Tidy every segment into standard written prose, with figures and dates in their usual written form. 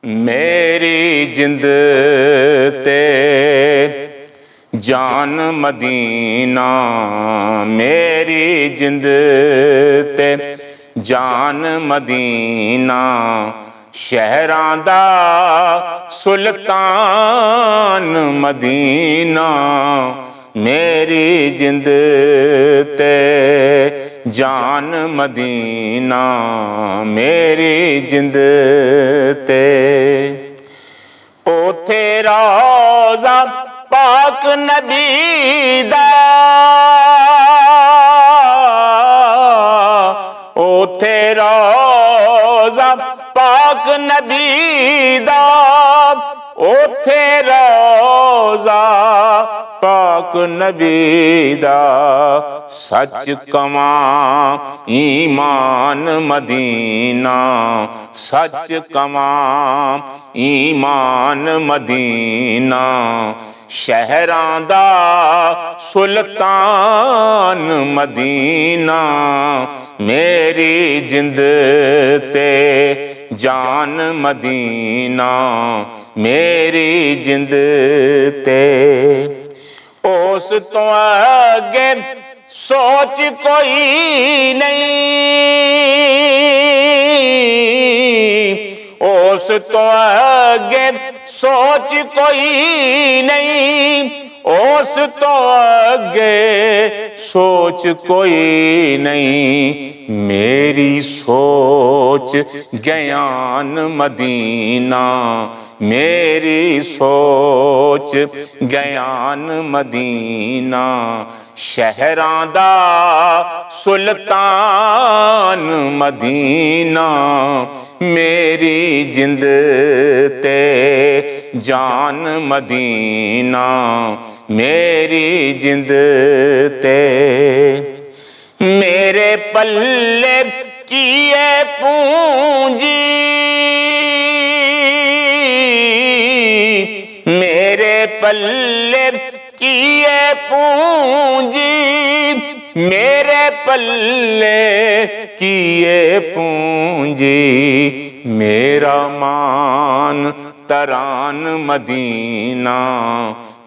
मेरी जिंद ते जान मदीना, मेरी जिंद ते जान मदीना, शहरां दा सुल्तान मदीना। मेरी जिंद ते जान मदीना, मेरी जिंद ते। ओथे रोज़ा पाक नबी दा, ओथे रोज़ा पाक नबी दा, ओथे रोज़ा पाक नबी दा। सच कमां ईमान मदीना, सच कमां ईमान मदीना, शहरां दा सुल्तान मदीना। मेरी जिंद ते जान मदीना, मेरी जिंद ते। उस तो अगे सोच कोई नहीं, उस तो अगे सोच कोई नहीं, उस तो अगे सोच कोई नहीं। मेरी सोच ज्ञान मदीना, मेरी सोच ज्ञान मदीना, शहरां दा सुल्तान मदीना। मेरी जिंद ते जान मदीना, मेरी जिंद ते। मेरे पल्ले किए पूंजी, मेरे पल्ले किए पूंजी, मेरे पल्ले किए पूंजी। मेरा मान तरान मदीना,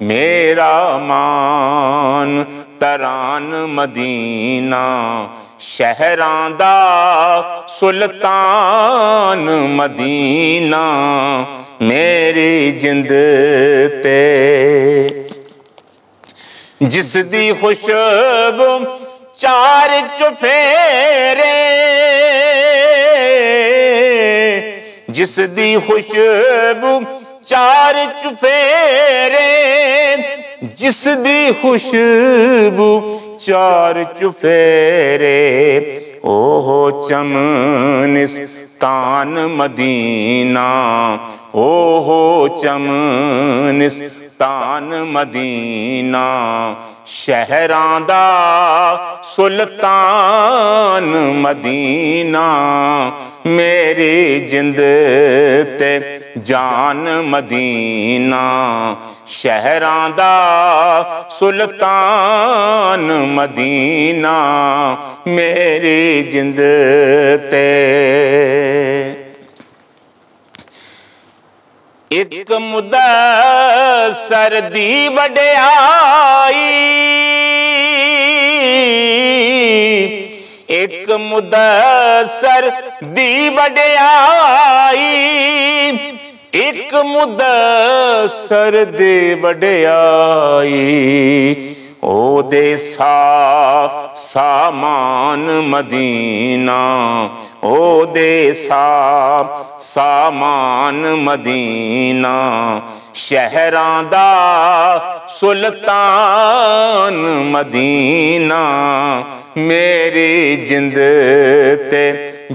मेरा मान तरान मदीना, शहरां दा सुल्तान मदीना। मेरी जिंद ते जिस दी खुशबू चार चुफेरे, जिस दी खुशबू चार चुफेरे, जिस दी खुशबू चार चुफेरे। ओहो चमनिस्तान मदीना, ओहो चमनिस्तान मदीना, शहरां दा सुल्तान मदीना। मेरी जिंद ते जान मदीना, शहरां दा सुल्तान मदीना। मेरी जिंद ते एक मुदस्सर दी वड्याई, एक मुदस्सर दी वड्याई, एक मुदस्सर दी वड्याई। ओ दे सामान मदीना, ओ दे सामान मदीना, शहरां दा सुल्तान मदीना। मेरी जिंद ते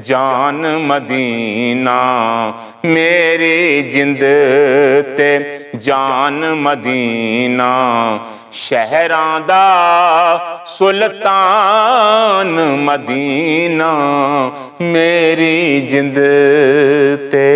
जान मदीना, मेरी जिंद ते जान मदीना, शहरां दा सुल्तान मदीना। मेरी जिंद ते